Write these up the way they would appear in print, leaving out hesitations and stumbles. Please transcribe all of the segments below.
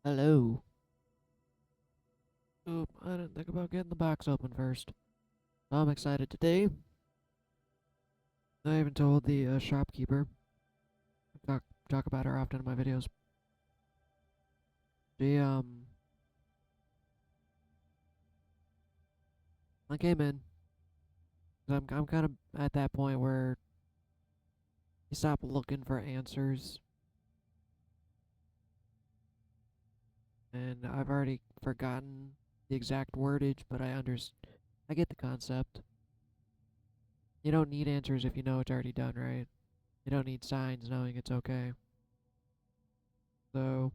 Hello. Oop, I didn't think about getting the box open first. I'm excited today. I even told the shopkeeper. I talk about her often in my videos. She I came in. 'Cause I'm kind of at that point where you stop looking for answers, and I've already forgotten the exact wordage, but I get the concept. You don't need answers if you know it's already done, right? You don't need signs knowing it's okay. So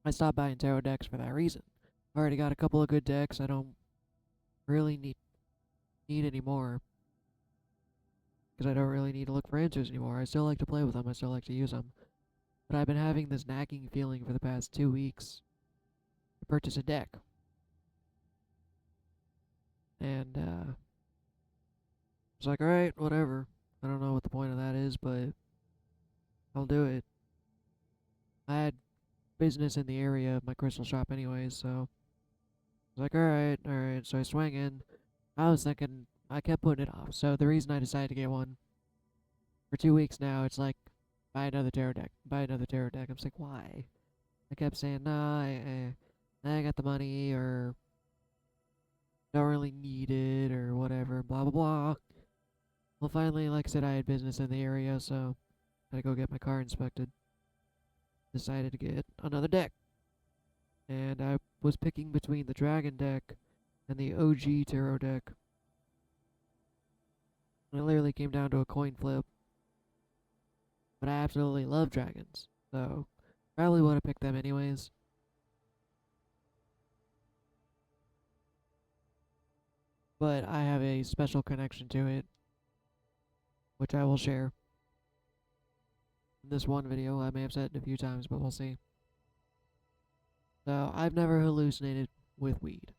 I stopped buying tarot decks for that reason. I've already got a couple of good decks. I don't really need any more because I don't really need to look for answers anymore. I still like to play with them. I still like to use them. But I've been having this nagging feeling for the past 2 weeks to purchase a deck, and it's like, all right, whatever. I don't know what the point of that is, but I'll do it. I had business in the area of my crystal shop anyways, so I was like, all right. So I swang in. I was thinking, I kept putting it off. So the reason I decided to get one for 2 weeks now, it's like, buy another tarot deck. Buy another tarot deck. I'm just like, why? I kept saying, nah, I got the money, or don't really need it, or whatever, blah, blah, blah. Well, finally, like I said, I had business in the area, so I had to go get my car inspected. Decided to get another deck. And I was picking between the Dragon deck and the OG Tarot deck. And it literally came down to a coin flip. But I absolutely love dragons, so probably would have picked them anyways. But I have a special connection to it, which I will share in this one video. I may have said it a few times, but we'll see. So I've never hallucinated with weed.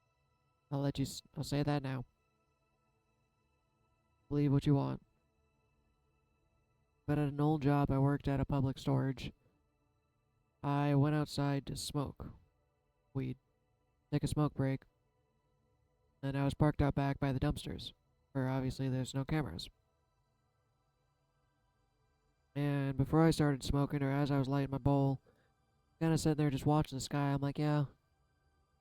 I'll say that now. Believe what you want. But at an old job, I worked at a public storage. I went outside to smoke weed, take a smoke break, and I was parked out back by the dumpsters, where obviously there's no cameras. And before I started smoking, or as I was lighting my bowl, kind of sitting there just watching the sky, I'm like, yeah,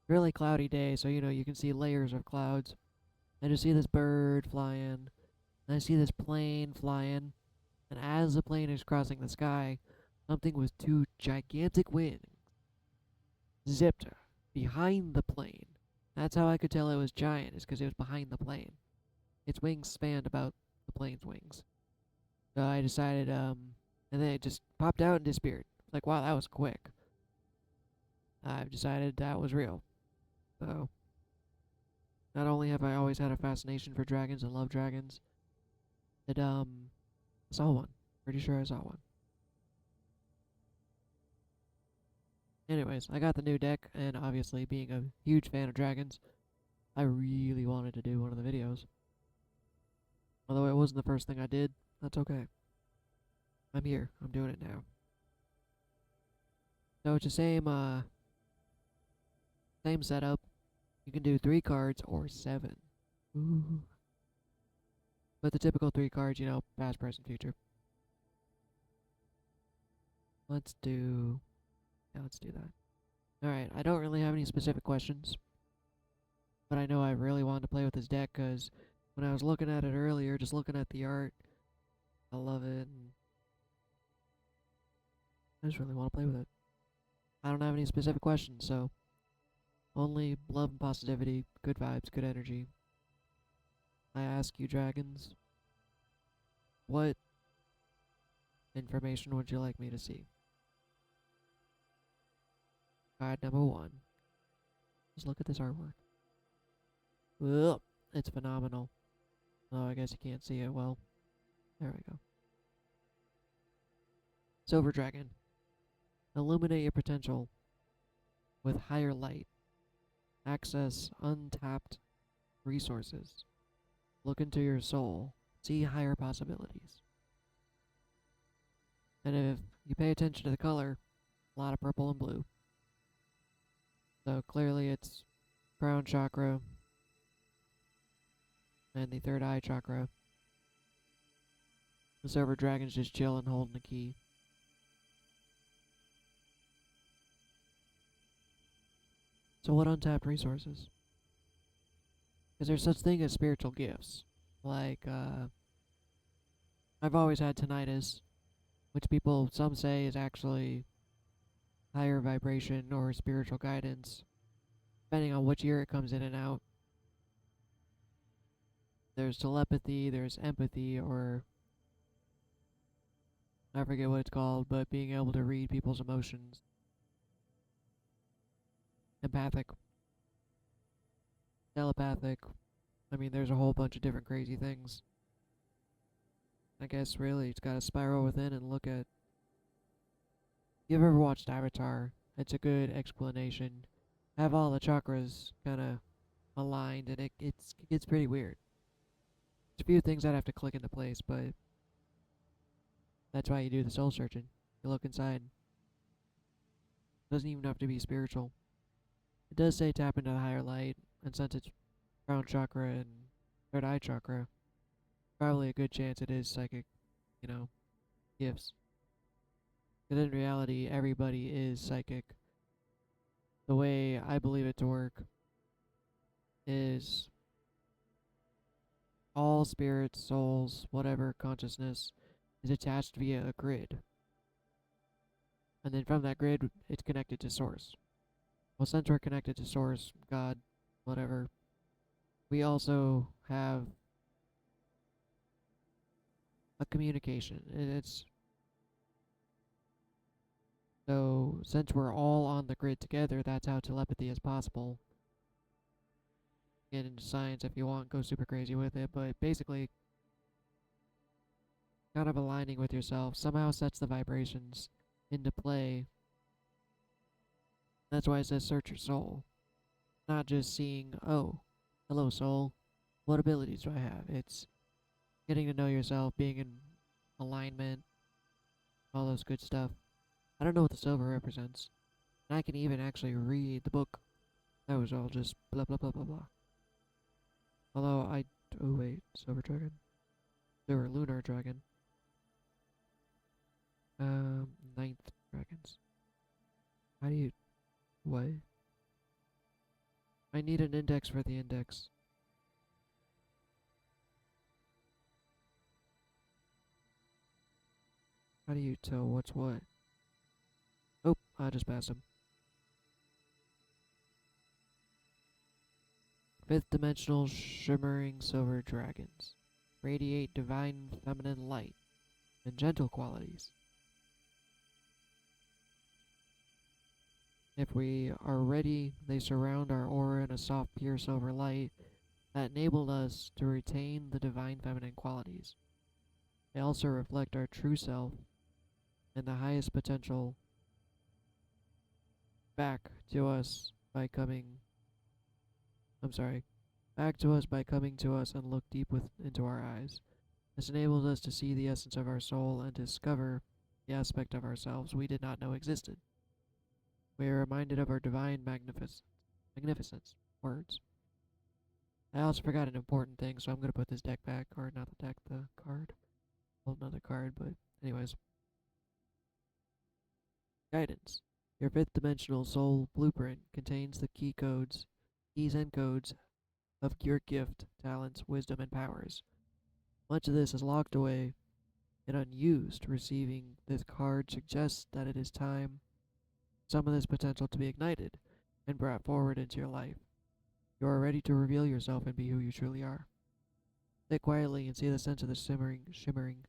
really cloudy day, so you can see layers of clouds. I just see this bird flying, and I see this plane flying, and as the plane is crossing the sky, something with two gigantic wings zipped behind the plane. That's how I could tell it was giant, is because it was behind the plane. Its wings spanned about the plane's wings. So I decided, and then it just popped out and disappeared. Like, wow, that was quick. I've decided that was real. So, not only have I always had a fascination for dragons and love dragons, but, I saw one. Pretty sure I saw one. Anyways, I got the new deck, and obviously, being a huge fan of dragons, I really wanted to do one of the videos. Although it wasn't the first thing I did, that's okay. I'm here. I'm doing it now. So it's the same setup. You can do 3 cards or 7. Ooh. But the typical 3 cards, past, present, future. Let's do, yeah, let's do that. Alright, I don't really have any specific questions, but I know I really wanted to play with this deck because when I was looking at it earlier, just looking at the art, I love it, and I just really want to play with it. I don't have any specific questions, so only love and positivity, good vibes, good energy. I ask you, dragons, what information would you like me to see? Card number 1. Just look at this artwork. Ugh, it's phenomenal. Oh, I guess you can't see it well. There we go. Silver Dragon. Illuminate your potential with higher light. Access untapped resources. Look into your soul. See higher possibilities. And if you pay attention to the color, a lot of purple and blue. So clearly it's crown chakra and the third eye chakra. The silver dragon's just chilling, holding the key. So what untapped resources? Is there such thing as spiritual gifts? Like, I've always had tinnitus, which some say is actually higher vibration or spiritual guidance, depending on which ear it comes in and out. There's telepathy, there's empathy, or I forget what it's called, but being able to read people's emotions. Empathic, telepathic. I mean, there's a whole bunch of different crazy things. I guess really it's got to spiral within and look at. You've ever watched Avatar? It's a good explanation. Have all the chakras kind of aligned, and it gets pretty weird. There's a few things that have to click into place, but that's why you do the soul searching. You look inside. It doesn't even have to be spiritual. It does say tap into the higher light, and since it's crown chakra and third eye chakra, probably a good chance it is psychic, gifts. But in reality, everybody is psychic. The way I believe it to work is all spirits, souls, whatever consciousness is attached via a grid. And then from that grid, it's connected to Source. Well, since we're connected to Source, God, whatever, we also have a communication. And it's so since we're all on the grid together, that's how telepathy is possible. Get into science if you want, go super crazy with it, but basically kind of aligning with yourself somehow sets the vibrations into play. That's why it says search your soul. Not just seeing, oh, hello soul, what abilities do I have? It's getting to know yourself, being in alignment, all those good stuff. I don't know what the silver represents. And I can even actually read the book. That was all just blah blah blah blah blah. Although oh wait, silver dragon. Silver lunar dragon. Ninth dragons. How do you, what? I need an index for the index. How do you tell what's what? Oh, I just passed him. Fifth dimensional shimmering silver dragons. Radiate divine feminine light and gentle qualities. If we are ready, they surround our aura in a soft, pure silver light that enabled us to retain the divine feminine qualities. They also reflect our true self and the highest potential back to us by coming. Back to us by coming to us and look deep into our eyes. This enables us to see the essence of our soul and discover the aspect of ourselves we did not know existed. We are reminded of our divine magnificence. Words. I also forgot an important thing, so I'm going to put this deck back, or not the deck, the card. Well, not the card, but anyways. Guidance. Your fifth dimensional soul blueprint contains the keys and codes of your gift, talents, wisdom, and powers. Much of this is locked away and unused. Receiving this card suggests that it is time some of this potential to be ignited and brought forward into your life. You are ready to reveal yourself and be who you truly are. Sit quietly and see the sense of the shimmering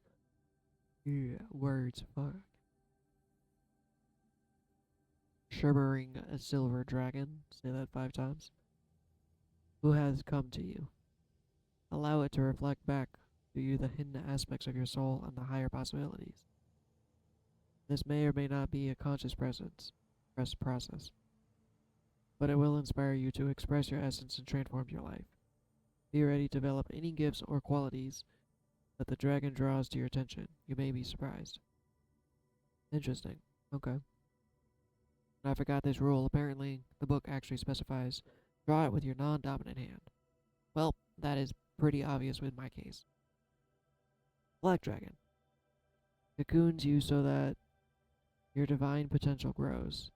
words. Fuck. Shimmering a silver dragon. Say that 5 times. Who has come to you? Allow it to reflect back to you the hidden aspects of your soul and the higher possibilities. This may or may not be a conscious process, but it will inspire you to express your essence and transform your life. Be ready to develop any gifts or qualities that the dragon draws to your attention. You may be surprised. Interesting. Okay. And I forgot this rule. Apparently, the book actually specifies draw it with your non dominant hand. Well, that is pretty obvious with my case. Black Dragon. Cocoons you so that your divine potential grows.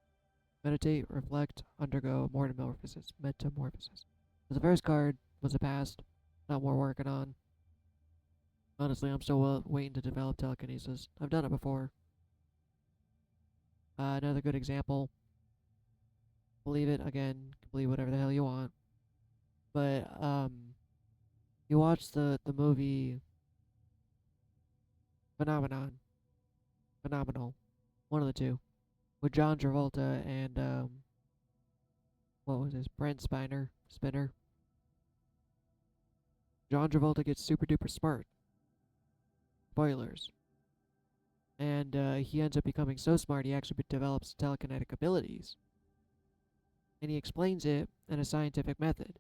Meditate, reflect, undergo metamorphosis. Metamorphosis. So the first card was a past, not we're working on. Honestly, I'm still waiting to develop telekinesis. I've done it before. Another good example. Believe it again. Believe whatever the hell you want. But you watch the movie Phenomenal, one of the two, with John Travolta and what was his Brent Spinner. John Travolta gets super duper smart. Spoilers. And he ends up becoming so smart he actually develops telekinetic abilities. And he explains it in a scientific method.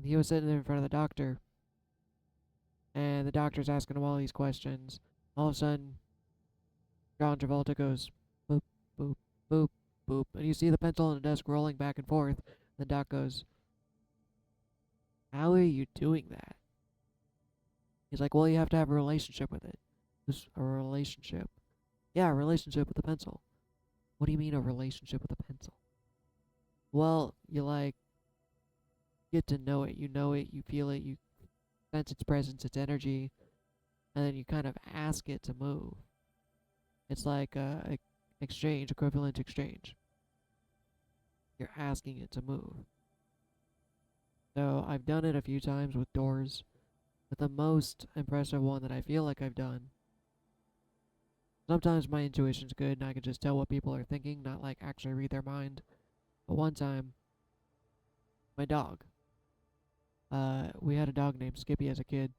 He was sitting there in front of the doctor, and the doctor's asking him all these questions. All of a sudden, John Travolta goes boop, boop, boop, boop, and you see the pencil on the desk rolling back and forth. The doc goes, "How are you doing that?" He's like, "Well, you have to have a relationship with it." Just a relationship? Yeah, a relationship with the pencil. What do you mean a relationship with a pencil? Well, you like get to know it. You know it, you feel it, you sense its presence, its energy, and then you kind of ask it to move. It's like exchange, equivalent exchange. You're asking it to move. So I've done it a few times with doors, but the most impressive one that I feel like I've done. Sometimes my intuition's good and I can just tell what people are thinking, not like actually read their mind. But one time, my dog. We had a dog named Skippy as a kid,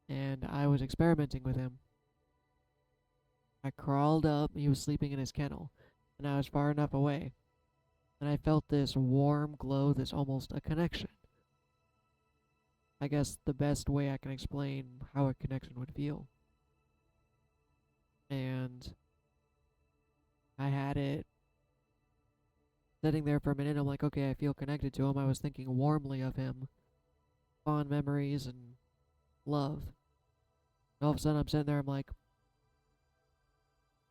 and I was experimenting with him. I crawled up, he was sleeping in his kennel, and I was far enough away, and I felt this warm glow, this almost a connection. I guess the best way I can explain how a connection would feel. And I had it sitting there for a minute. I'm like, okay, I feel connected to him. I was thinking warmly of him, fond memories and love. And all of a sudden, I'm sitting there, I'm like,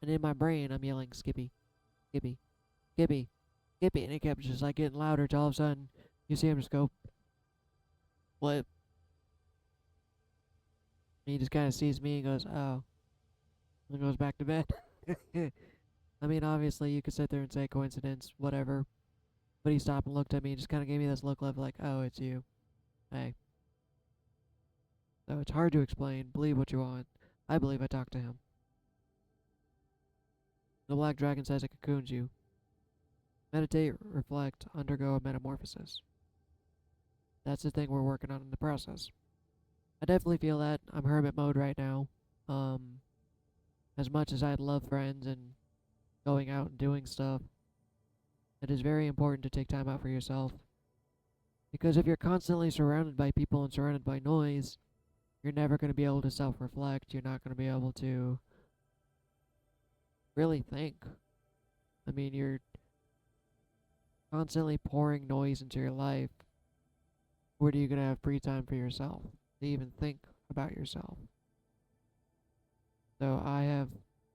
and in my brain, I'm yelling, Skippy, Skippy, Skippy, Skippy. And it kept just like getting louder till all of a sudden, you see him just go, what? And he just kind of sees me and goes, oh, and goes back to bed. I mean, obviously, you could sit there and say coincidence, whatever. But he stopped and looked at me and just kind of gave me this look of like, oh, it's you. Hey. So it's hard to explain. Believe what you want. I believe I talked to him. The Black Dragon says it cocoons you. Meditate, reflect, undergo a metamorphosis. That's the thing we're working on in the process. I definitely feel that. I'm hermit mode right now. As much as I'd love friends and going out and doing stuff, it is very important to take time out for yourself. Because if you're constantly surrounded by people and surrounded by noise, you're never going to be able to self-reflect. You're not going to be able to really think. I mean, you're constantly pouring noise into your life. Where are you going to have free time for yourself to even think about yourself? So I have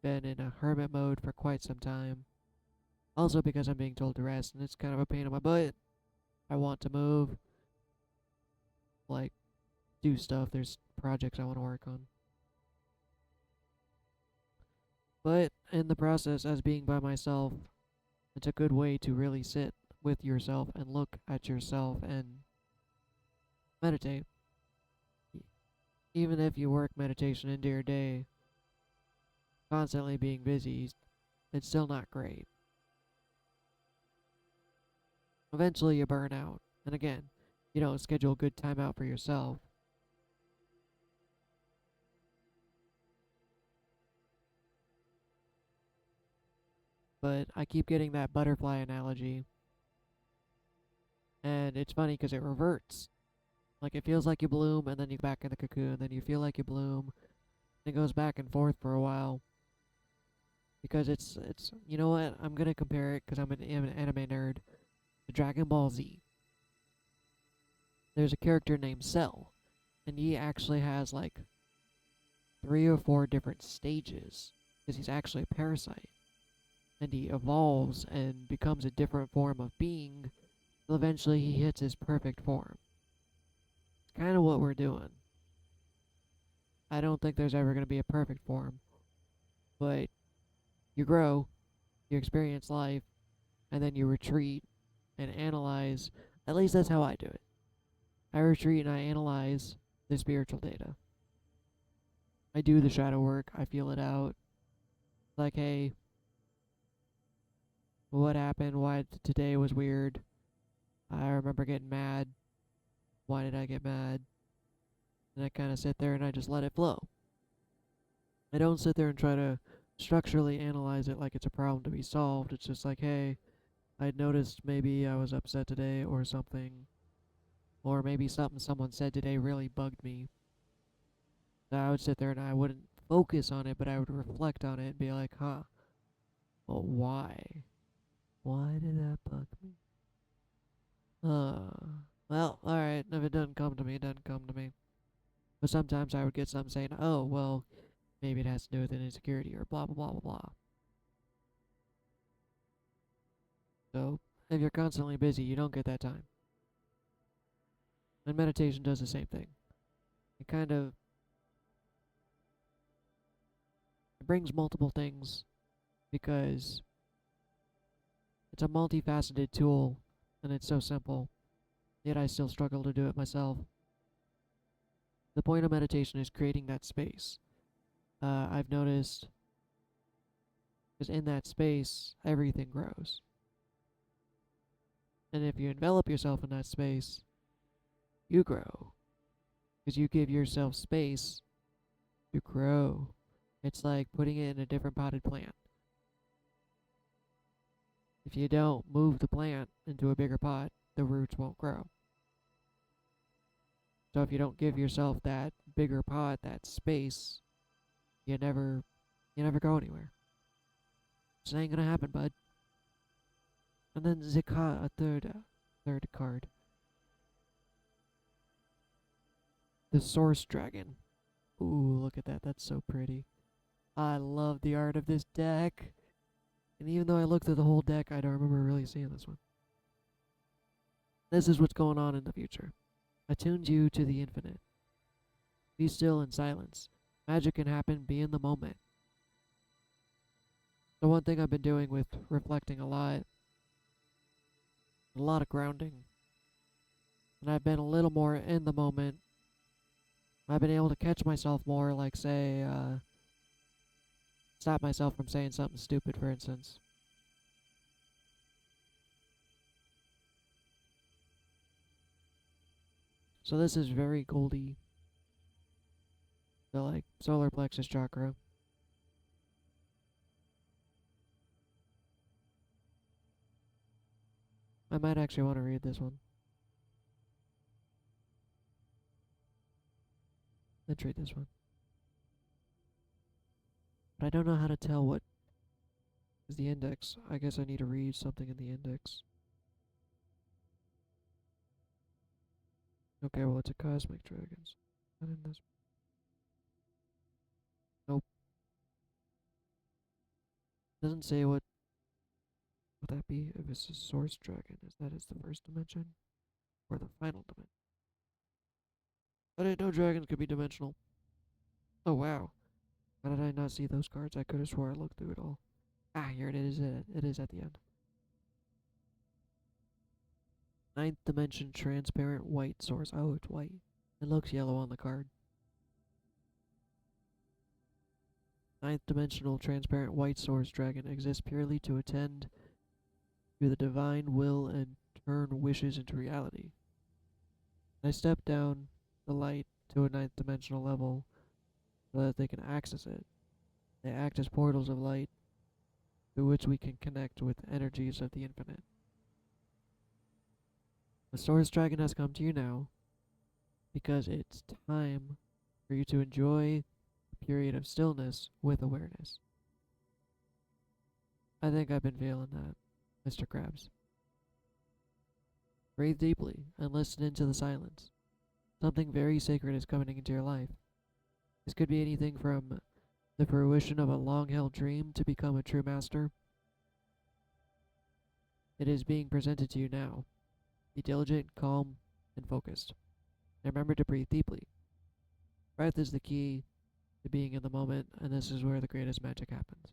been in a hermit mode for quite some time. Also because I'm being told to rest, and it's kind of a pain in my butt. I want to move, like, do stuff. There's projects I want to work on. But in the process, as being by myself, it's a good way to really sit with yourself and look at yourself and meditate. Even if you work meditation into your day, constantly being busy, it's still not great. Eventually you burn out. And again, you don't schedule a good time out for yourself. But I keep getting that butterfly analogy. And it's funny because it reverts. Like it feels like you bloom and then you go back in the cocoon, then you feel like you bloom. And it goes back and forth for a while. because it's you know what, I'm gonna compare it because I'm an anime nerd to Dragon Ball Z. There's a character named Cell, and he actually has like 3 or 4 different stages because he's actually a parasite, and he evolves and becomes a different form of being till eventually he hits his perfect form. It's kind of what we're doing. I don't think there's ever going to be a perfect form, but you grow, you experience life, and then you retreat and analyze. At least that's how I do it. I retreat and I analyze the spiritual data. I do the shadow work, I feel it out. Like, hey, what happened? Why today was weird? I remember getting mad. Why did I get mad? And I kind of sit there and I just let it flow. I don't sit there and try to structurally analyze it like it's a problem to be solved. It's just like, hey, I'd noticed maybe I was upset today or something, or maybe something someone said today really bugged me. So I would sit there and I wouldn't focus on it, but I would reflect on it and be like, huh, well, why? Why did that bug me? Well, alright, if it doesn't come to me, it doesn't come to me. But sometimes I would get something saying, oh, well, maybe it has to do with an insecurity or blah, blah, blah, blah, blah. So, if you're constantly busy, you don't get that time. And meditation does the same thing. It kind of it brings multiple things because it's a multifaceted tool and it's so simple, yet I still struggle to do it myself. The point of meditation is creating that space. I've noticed because in that space, everything grows. And if you envelop yourself in that space, you grow. Because you give yourself space to grow. It's like putting it in a different potted plant. If you don't move the plant into a bigger pot, the roots won't grow. So if you don't give yourself that bigger pot, that space, you never go anywhere. It ain't gonna happen, bud. And then Zika, a third card, the Source Dragon. Ooh, look at that. That's so pretty. I love the art of this deck. And even though I looked at the whole deck, I don't remember really seeing this one. This is what's going on in the future. Attuned you to the infinite. Be still in silence. Magic can happen, be in the moment. The one thing I've been doing with reflecting a lot of grounding. And I've been a little more in the moment. I've been able to catch myself more, like, say, stop myself from saying something stupid, for instance. So this is very Goldie, the, like, solar plexus chakra. I might actually want to read this one. Let's read this one. But I don't know how to tell what is the index. I guess I need to read something in the index. Okay, well, it's a cosmic dragons. Not in this. Nope. Doesn't say what would that be if it's a source dragon. Is that is the first dimension or the final dimension? I didn't know dragons could be dimensional. Oh wow. How did I not see those cards? I could have swore I looked through it all. Ah, here it is. It is at the end. Ninth dimension transparent white source. Oh, it's white. It looks yellow on the card. Ninth dimensional transparent white source dragon exists purely to attend to the divine will and turn wishes into reality. I step down the light to a ninth dimensional level so that they can access it. They act as portals of light through which we can connect with energies of the infinite. The source dragon has come to you now because it's time for you to enjoy a period of stillness with awareness. I think I've been feeling that, Mr. Krabs. Breathe deeply and listen into the silence. Something very sacred is coming into your life. This could be anything from the fruition of a long held dream to become a true master. It is being presented to you now. Be diligent, calm, and focused. And remember to breathe deeply. Breath is the key to being in the moment, and this is where the greatest magic happens.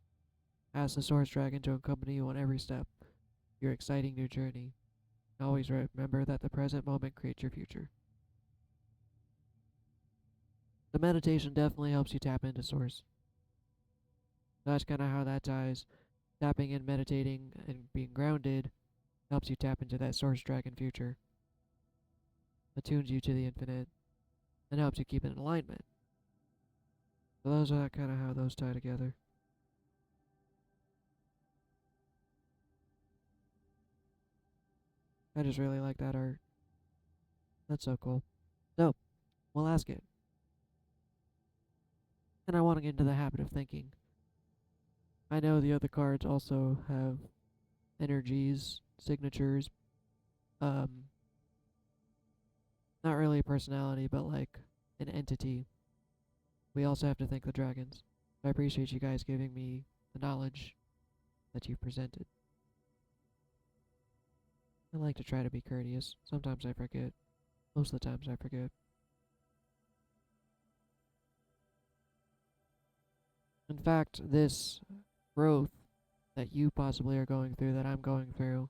Ask the Source Dragon to accompany you on every step, your exciting new journey. Always remember that the present moment creates your future. The meditation definitely helps you tap into Source. That's kind of how that ties. Tapping and meditating and being grounded helps you tap into that Source Dragon future. Attunes you to the infinite and helps you keep it in alignment. So those are kind of how those tie together. I just really like that art. That's so cool. So, we'll ask it. And I want to get into the habit of thinking. I know the other cards also have energies, signatures, um, not really a personality, but like an entity. We also have to thank the dragons. I appreciate you guys giving me the knowledge that you've presented. I like to try to be courteous. Sometimes I forget. Most of the times I forget. In fact, this growth that you possibly are going through, that I'm going through,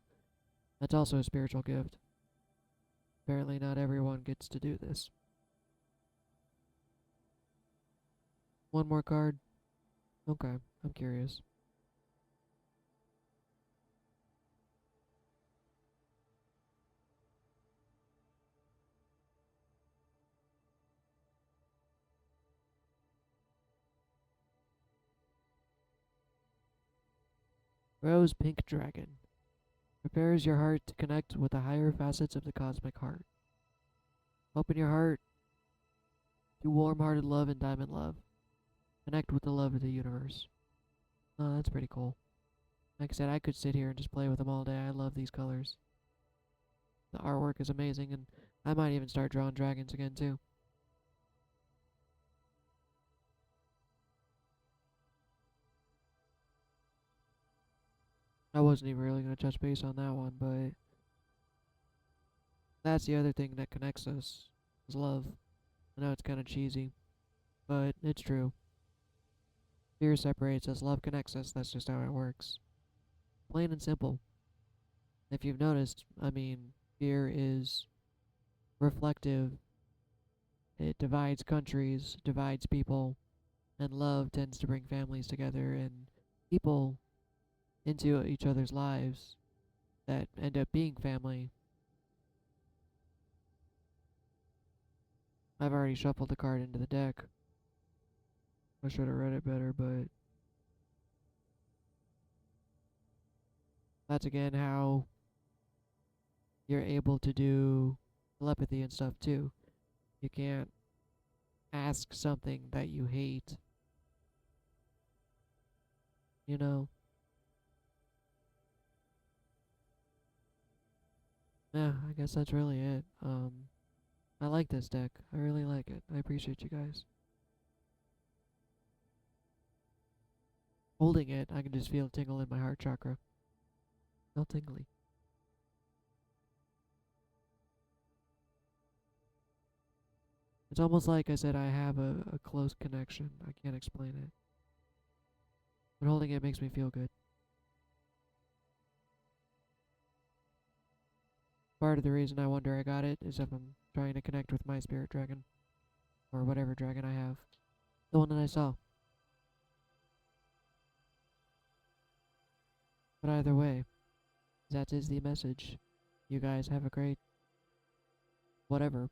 that's also a spiritual gift. Apparently, not everyone gets to do this. One more card? Okay, I'm curious. Rose Pink Dragon prepares your heart to connect with the higher facets of the cosmic heart. Open your heart to warm-hearted love and diamond love. Connect with the love of the universe. Oh, that's pretty cool. Like I said, I could sit here and just play with them all day. I love these colors. The artwork is amazing, and I might even start drawing dragons again, too. I wasn't even really going to touch base on that one, but that's the other thing that connects us, is love. I know it's kind of cheesy, but it's true. Fear separates us, love connects us. That's just how it works. Plain and simple. If you've noticed, I mean, fear is reflective. It divides countries, divides people, and love tends to bring families together and people into each other's lives that end up being family. I've already shuffled the card into the deck. I should have read it better, but that's again how you're able to do telepathy and stuff too. You can't ask something that you hate, you know? Yeah, I guess that's really it. I like this deck. I really like it. I appreciate you guys. Holding it, I can just feel a tingle in my heart chakra. Feel tingly. It's almost like I said I have a close connection. I can't explain it. But holding it makes me feel good. Part of the reason I wonder I got it is if I'm trying to connect with my spirit dragon. Or whatever dragon I have. The one that I saw. But either way, that is the message. You guys have a great whatever.